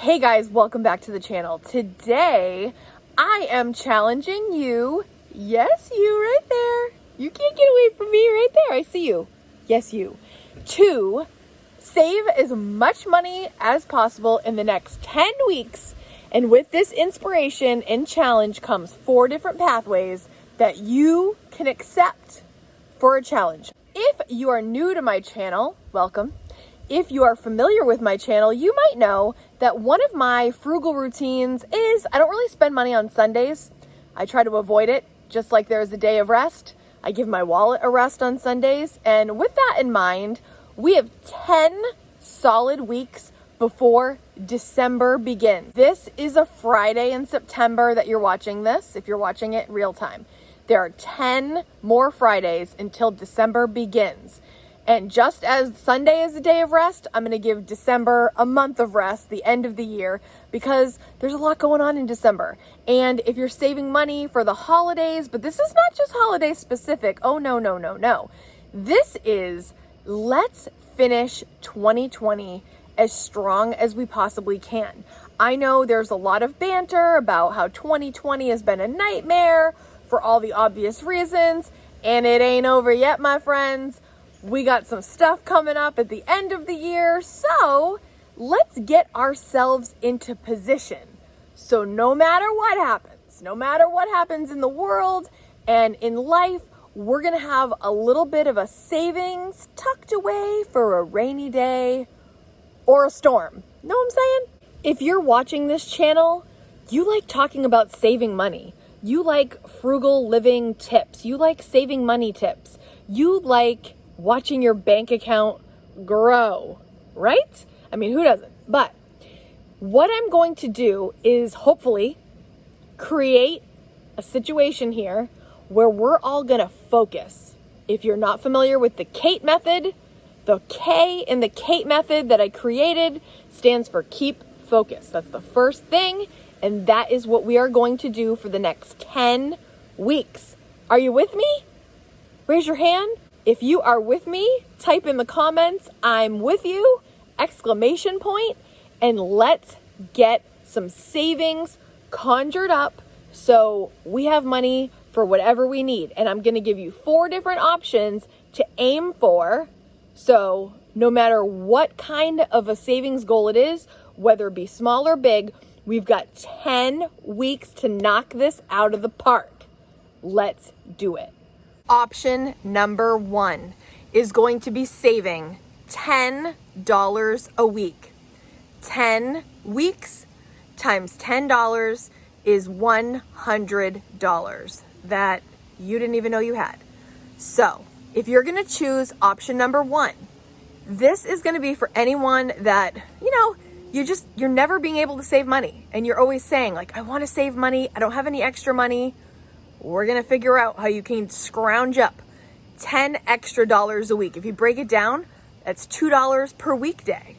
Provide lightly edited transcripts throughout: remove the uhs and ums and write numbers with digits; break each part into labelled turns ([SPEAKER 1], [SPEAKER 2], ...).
[SPEAKER 1] Hey guys, welcome back to the channel. Today, I am challenging you, yes, you right there. You can't get away from me right there. I see you. Yes, you. To save as much money as possible in the next 10 weeks. And with this inspiration and challenge comes 4 different pathways that you can accept for a challenge. If you are new to my channel, welcome. If you are familiar with my channel, you might know that one of my frugal routines is I don't really spend money on Sundays. I try to avoid it, just like there is a day of rest. I give my wallet a rest on Sundays. And with that in mind, we have 10 solid weeks before December begins. This is a Friday in September that you're watching this, if you're watching it real time. There are 10 more Fridays until December begins. And just as Sunday is a day of rest, I'm going to give December a month of rest, the end of the year, because there's a lot going on in December. And if you're saving money for the holidays, but this is not just holiday specific. Oh, no. This is let's finish 2020 as strong as we possibly can. I know there's a lot of banter about how 2020 has been a nightmare for all the obvious reasons, and it ain't over yet, my friends. We got some stuff coming up at the end of the year, so let's get ourselves into position. So no matter what happens in the world and in life, we're gonna have a little bit of a savings tucked away for a rainy day or a storm. Know what I'm saying? If you're watching this channel, you like talking about saving money. You like frugal living tips. You like saving money tips. You like watching your bank account grow, right? I mean, who doesn't? But what I'm going to do is hopefully create a situation here where we're all gonna focus. If you're not familiar with the K.A.T.E method, the K in the K.A.T.E method that I created stands for keep focus. That's the first thing, and that is what we are going to do for the next 10 weeks. Are you with me? Raise your hand. If you are with me, type in the comments, I'm with you, exclamation point, and let's get some savings conjured up so we have money for whatever we need. And I'm gonna give you 4 different options to aim for. So no matter what kind of a savings goal it is, whether it be small or big, we've got 10 weeks to knock this out of the park. Let's do it. Option number 1 is going to be saving $10 a week. 10 weeks times $10 is $100 that you didn't even know you had. So if you're going to choose option number 1, this is going to be for anyone that, you're never being able to save money. And you're always saying like, I want to save money. I don't have any extra money. We're going to figure out how you can scrounge up $10 extra a week. If you break it down, that's $2 per weekday,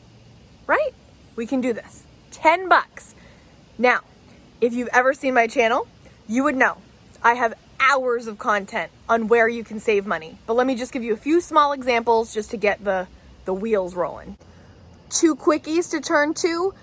[SPEAKER 1] right? We can do this. $10. Now, if you've ever seen my channel, you would know I have hours of content on where you can save money. But let me just give you a few small examples just to get the wheels rolling. 2 quickies to turn to.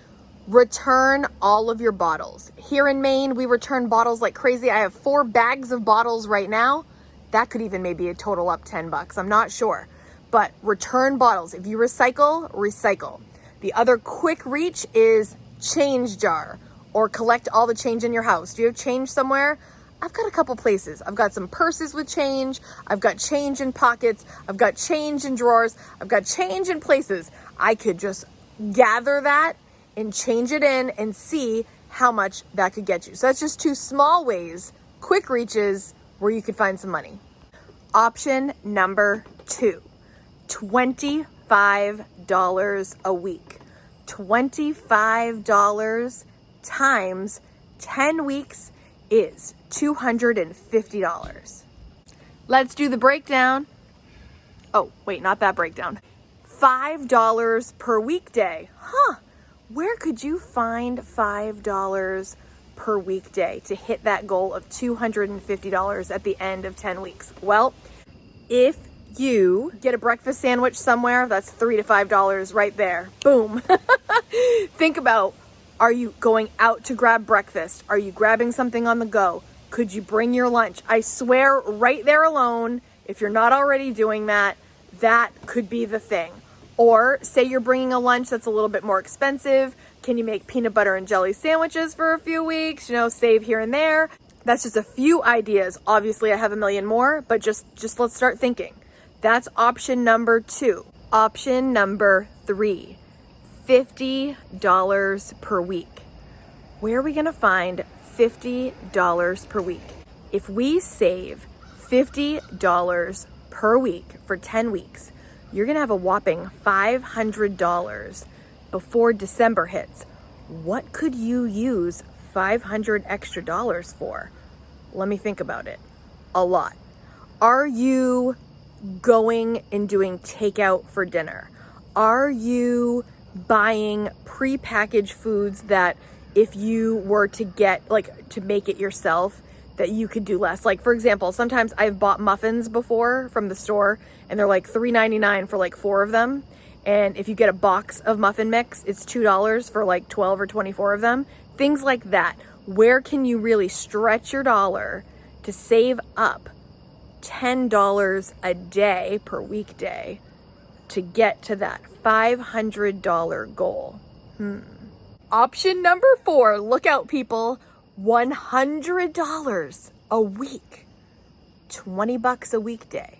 [SPEAKER 1] Return all of your bottles. Here in Maine, we return bottles like crazy. I have 4 bags of bottles right now. That could even maybe a total up $10. I'm not sure. But return bottles. If you recycle, recycle. The other quick reach is change jar or collect all the change in your house. Do you have change somewhere? I've got a couple places. I've got some purses with change. I've got change in pockets. I've got change in drawers. I've got change in places. I could just gather that and change it in and see how much that could get you. So that's just 2 small ways, quick reaches, where you could find some money. Option number 2, $25 a week. $25 times 10 weeks is $250. Let's do the breakdown. Oh, wait, not that breakdown. $5 per weekday. Where could you find $5 per weekday to hit that goal of $250 at the end of 10 weeks? Well, if you get a breakfast sandwich somewhere, that's $3 to $5 right there. Boom. Think about Are you going out to grab breakfast? Are you grabbing something on the go? Could you bring your lunch? I swear right there alone, if you're not already doing that, that could be the thing. Or say you're bringing a lunch that's a little bit more expensive. Can you make peanut butter and jelly sandwiches for a few weeks? You know, save here and there. That's just a few ideas. Obviously, I have a million more, but just let's start thinking. That's option number 2. Option number 3, $50 per week. Where are we gonna find $50 per week? If we save $50 per week for 10 weeks, you're gonna have a whopping $500 before December hits. What could you use $500 extra dollars for? Let me think about it. A lot. Are you going and doing takeout for dinner? Are you buying prepackaged foods that if you were to get, like, to make it yourself, that you could do less? Like, for example, sometimes I've bought muffins before from the store and they're like $3.99 for like 4 of them. And if you get a box of muffin mix, it's $2 for like 12 or 24 of them. Things like that. Where can you really stretch your dollar to save up $10 a day per weekday to get to that $500 goal? Option number 4, look out people, $100 a week, $20 a weekday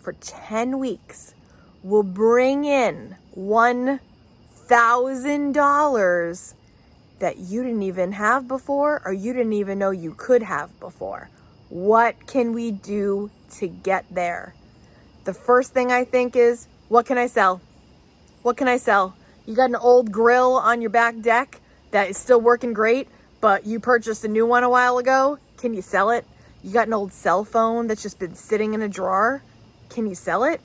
[SPEAKER 1] for 10 weeks will bring in $1,000 that you didn't even have before, or you didn't even know you could have before. What can we do to get there? The first thing I think is, what can I sell? What can I sell? You got an old grill on your back deck that is still working great, but you purchased a new one a while ago. Can you sell it? You got an old cell phone that's just been sitting in a drawer. Can you sell it?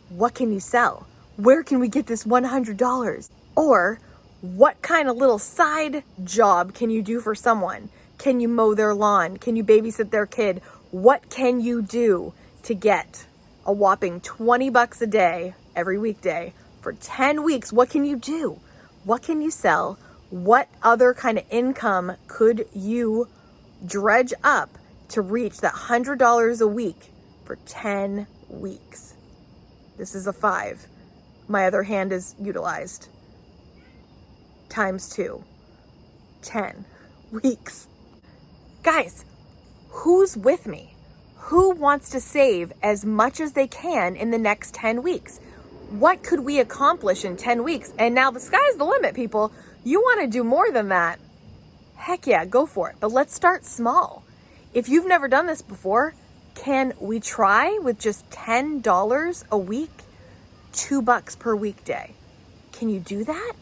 [SPEAKER 1] What can you sell? Where can we get this $100? Or what kind of little side job can you do for someone? Can you mow their lawn? Can you babysit their kid? What can you do to get a whopping $20 a day every weekday for 10 weeks? What can you do? What can you sell? What other kind of income could you dredge up to reach that $100 a week for 10 weeks? This is a 5. My other hand is utilized. Times 2. 10 weeks. Guys, who's with me? Who wants to save as much as they can in the next 10 weeks? What could we accomplish in 10 weeks? And now the sky's the limit, people. You want to do more than that? Heck yeah, go for it. But let's start small. If you've never done this before, can we try with just $10 a week? $2 per weekday. Can you do that?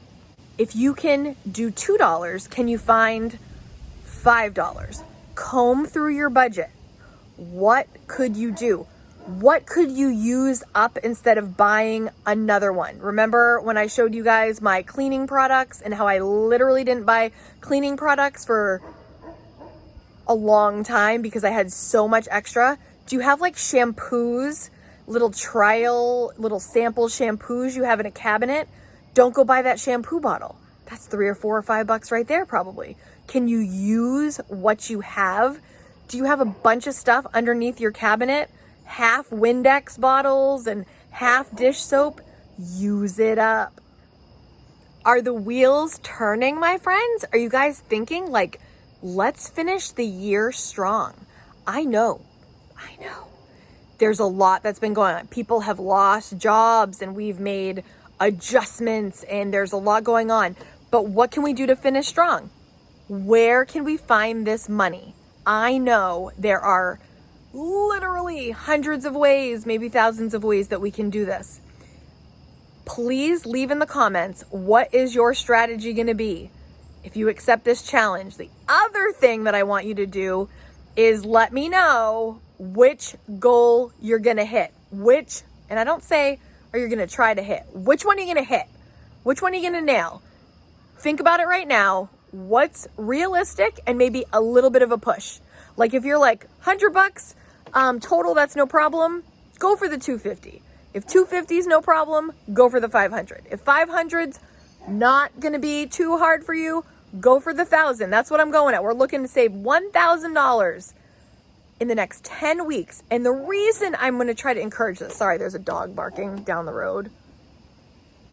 [SPEAKER 1] If you can do $2, can you find $5? Comb through your budget. What could you do? What could you use up instead of buying another one? Remember when I showed you guys my cleaning products and how I literally didn't buy cleaning products for a long time because I had so much extra? Do you have like shampoos, little sample shampoos you have in a cabinet? Don't go buy that shampoo bottle. That's $3 or $4 or $5 right there probably. Can you use what you have? Do you have a bunch of stuff underneath your cabinet? Half Windex bottles and half dish soap? Use it up. Are the wheels turning, my friends? Are you guys thinking like, let's finish the year strong? I know. There's a lot that's been going on. People have lost jobs and we've made adjustments and there's a lot going on. But what can we do to finish strong? Where can we find this money? I know there are literally hundreds of ways, maybe thousands of ways that we can do this. Please leave in the comments, what is your strategy going to be if you accept this challenge? The other thing that I want you to do is let me know which goal you're going to hit. And I don't say, are you going to try to hit? Which one are you going to hit? Which one are you going to nail? Think about it right now. What's realistic and maybe a little bit of a push? Like if you're like $100 total, that's no problem. Go for the $250. If $250 is no problem, go for the $500. If $500's not going to be too hard for you, Go for the 1,000. That's what I'm going at. We're looking to save $1,000 in the next 10 weeks. And the reason I'm going to try to encourage this, sorry, there's a dog barking down the road,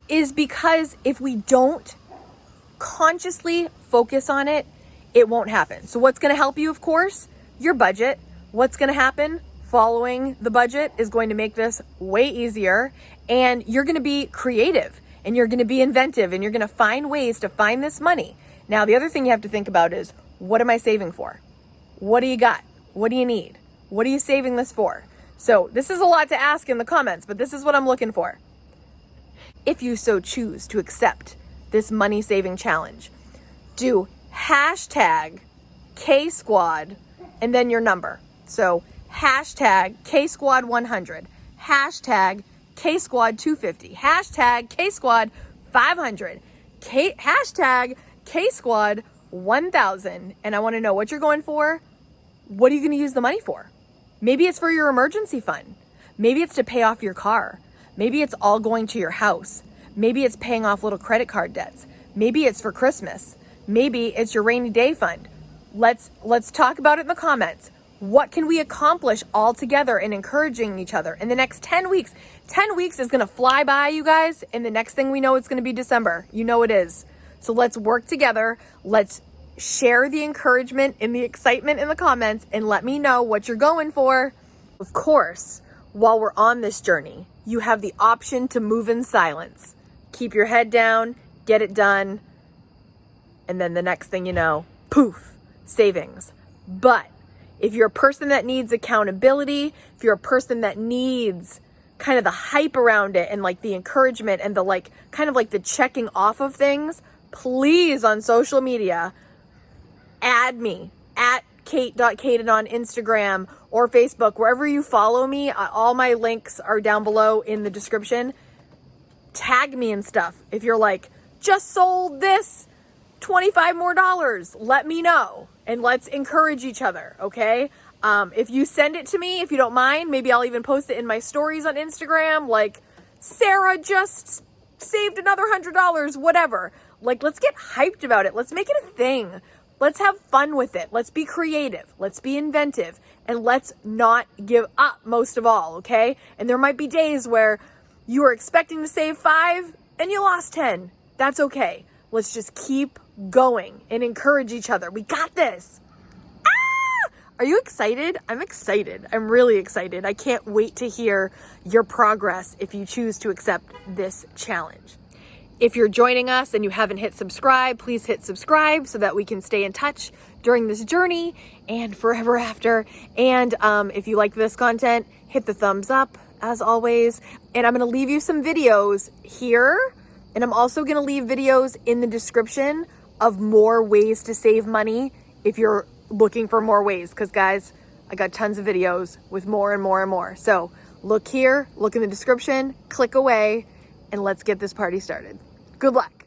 [SPEAKER 1] is because if we don't consciously focus on it, it won't happen. So what's going to help you, of course? Your budget. What's going to happen? Following the budget is going to make this way easier, and you're going to be creative, and you're going to be inventive, and you're going to find ways to find this money. Now, the other thing you have to think about is, what am I saving for? What do you got? What do you need? What are you saving this for? So this is a lot to ask in the comments, but this is what I'm looking for. If you so choose to accept this money saving challenge, do hashtag K-Squad and then your number. So hashtag K-Squad 100, hashtag K-Squad 250, hashtag K-Squad 500, hashtag K-Squad 1000. And I want to know what you're going for. What are you going to use the money for? Maybe it's for your emergency fund. Maybe it's to pay off your car. Maybe it's all going to your house. Maybe it's paying off little credit card debts. Maybe it's for Christmas. Maybe it's your rainy day fund. Let's talk about it in the comments. What can we accomplish all together in encouraging each other in the next 10 weeks? 10 weeks is going to fly by, you guys, and the next thing we know, it's going to be December. You know it is. So let's work together. Let's share the encouragement and the excitement in the comments and let me know what you're going for. Of course, while we're on this journey, you have the option to move in silence. Keep your head down, get it done, and then the next thing you know, poof, savings. But if you're a person that needs accountability, if you're a person that needs kind of the hype around it and like the encouragement and the like, kind of like the checking off of things, please on social media, add me at Kate.Kaden on Instagram or Facebook, wherever you follow me. All my links are down below in the description. Tag me and stuff. If you're like, just sold this, $25 more, let me know. And let's encourage each other, okay? If you send it to me, if you don't mind, maybe I'll even post it in my stories on Instagram, like, Sarah just saved another $100, whatever. Like, let's get hyped about it. Let's make it a thing. Let's have fun with it. Let's be creative. Let's be inventive. And let's not give up, most of all, okay? And there might be days where you were expecting to save 5 and you lost 10. That's okay. Let's just keep going and encourage each other. We got this. Ah! Are you excited? I'm excited. I'm really excited. I can't wait to hear your progress if you choose to accept this challenge. If you're joining us and you haven't hit subscribe, please hit subscribe so that we can stay in touch during this journey and forever after. And if you like this content, hit the thumbs up as always. And I'm going to leave you some videos here. And I'm also going to leave videos in the description of more ways to save money if you're looking for more ways. Because guys, I got tons of videos with more and more and more. So look here, look in the description, click away, and let's get this party started. Good luck.